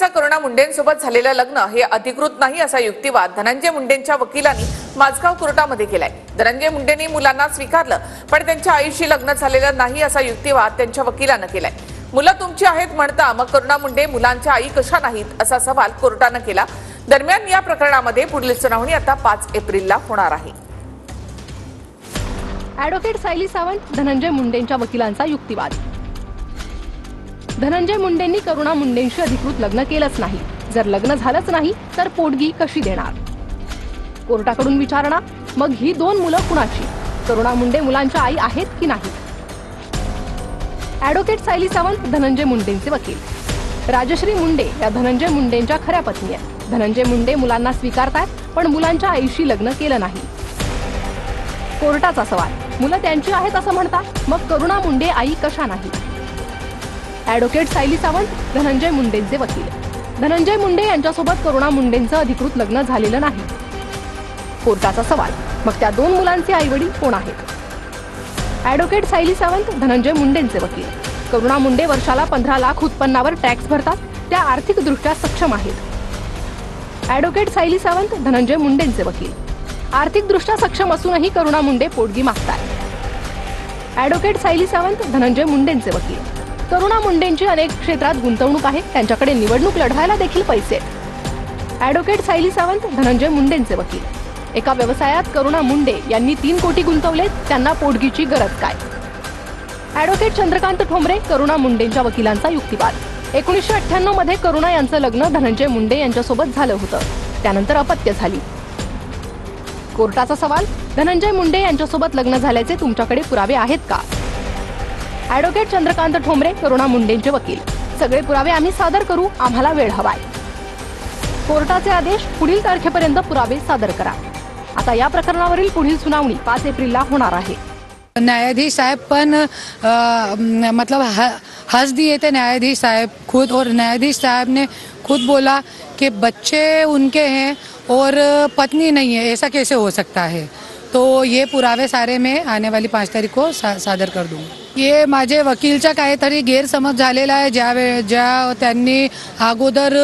मुलीचं करुणा मुंडेंसोबत झालेलं लग्न हे अधिकृत नाही असा युक्तिवाद धनंजय मुंडेंच्या वकिलांनी माझगाव कोर्टामध्ये केलाय। धनंजय मुंडेंनी मुलांना स्वीकारलं पण त्यांच्या आईशी लग्न झालेलं नाही असा युक्तिवाद त्यांच्या वकिलांनी केलाय। मुलं तुमची आहेत म्हणता मग करुणा मुंडे मुलांच्या आई कशा नाहीत असा सवाल कोर्टाने केला। दरम्यान या प्रकरणामध्ये पुढील सुनावणी आता 5 एप्रिलला होणार आहे। ॲडव्होकेट सायली सावंत धनंजय मुंडेंच्या वकिलांचा युक्तिवाद। धनंजय मुंडेंनी करुणा मुंडेंशी अधिकृत लग्न केलंच नाही, जर लग्न झालंच नाही तर पोटगी कशी देणार? कोर्टाकडून विचारणा, मग ही 2 मुलं कुणाची? करुणा मुंडे मुलांच्या आई आहेत की नाही? ॲडव्होकेट सायली सावंत धनंजय मुंडेंचे वकील। राजश्री मुंडे या धनंजय मुंडेंच्या खऱ्या पत्नी आहेत। धनंजय मुंडे मुलांना स्वीकारतात पण मुलांच्या आईशी लग्न केलं नाही। कोर्टाचा सवाल, मुलं त्यांची आहेत असं म्हणतात मग करुणा मुंडे आई कशा नाही? ॲडव्होकेट सायली सावंत धनंजय मुंडेंचे वकील। धनंजय मुंडे यांच्यासोबत करुणा मुंडेंचं अधिकृत लग्न झालेलं नाही। कोर्टाचा सवाल, मग त्या 2 मुलांचे आईवडील कोण आहेत? ॲडव्होकेट सायली सावंत धनंजय मुंडेंचे वकील। करुणा मुंडे वर्षाला 15 लाख उत्पन्नावर टॅक्स भरतात, त्या आर्थिकदृष्ट्या सक्षम आहेत। ॲडव्होकेट सायली सावंत धनंजय मुंडेंचे वकील। आर्थिकदृष्ट्या सक्षम असूनही करुणा मुंडे पोटगी मागतात। ॲडव्होकेट सायली सावंत धनंजय मुंडेंचे वकील। करुणा मुंडेंची अनेक क्षेत्रात गुंतवणूक आहे, त्यांच्याकडे निवडणूक लढवायला देखील पैसे आहेत। ॲडव्होकेट सायली सावंत धनंजय मुंडेंचे वकील। एका व्यवसायात करुणा मुंडे यांनी 3 कोटी गुंतवलेत, त्यांना पोटगीची गरज काय? ॲडव्होकेट चंद्रकांत ठोंबरे करुणा मुंडेंच्या वकिलांचा युक्तिवाद। 1998 मध्ये करुणा यांचं लग्न धनंजय मुंडे यांच्यासोबत झालं होतं, त्यानंतर अपत्य झाली। कोर्टाचा सवाल, धनंजय मुंडे यांच्यासोबत लग्न झाल्याचे तुमच्याकडे पुरावे आहेत का? ॲडव्होकेट चंद्रकांत ठोंबरे करुणा मुंडेंचे वकील। सगळे पुरावे आम्ही सादर करू, आम्हाला वेळ हवाय। कोर्टाचे आदेश, पुढील तारखेपर्यंत पुरावे सादर करा। आता या प्रकरणावरील पुढील सुनावणी 5 एप्रिलला होणार आहे। न्यायाधीश साहब पण मतलब हंस दिए थे न्यायाधीश साहब खुद, और न्यायाधीश साहब ने खुद बोला कि बच्चे उनके हैं और पत्नी नहीं है, ऐसा कैसे हो सकता है? तो ये पुरावे सारे मैं आने वाली 5 तारीख को सादर कर दूँगा। ये माझे वकीलचा काहीतरी गैरसमज झालेला आहे, ज्या त्यांनी अगोदर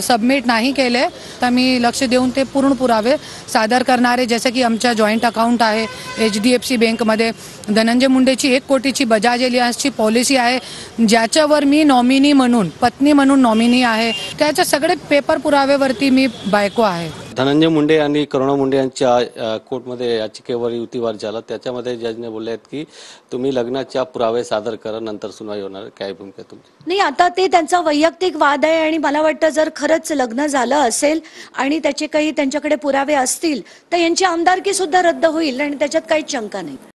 सबमिट नाही केले, तर मी लक्ष देऊन ते पूर्ण पुरावे सादर करणारे, जसे की आमच्या जॉईंट अकाउंट आहे HDFC बँकमध्ये, धनंजय मुंडेची 1 कोटीची बजाज एलियन्सची पॉलिसी आहे, ज्याच्यावर मी नॉमिनी म्हणून, पत्नी म्हणून नॉमिनी आहे, त्याच्या सगळे पेपर पुरावेवरती मी बायको आहे। धनंजय मुंडे आणि करुणा मुंडे यांच्या कोर्टमध्ये याचिकेवर युक्तिवाद झाला, त्याच्यामध्ये जजने बोलले आहेत की तुम्ही लग्नाच्या पुरावे सादर करा, नंतर सुनावणी होणार। काय भूमिका तुमची? नाही, आता ते त्यांचा वैयक्तिक वाद आहे आणि मला वाटतं जर खरंच लग्न झालं असेल आणि त्याचे काही त्यांच्याकडे पुरावे असतील तर यांची आमदारकी सुद्धा रद्द होईल आणि त्याच्यात काहीच शंका नाही।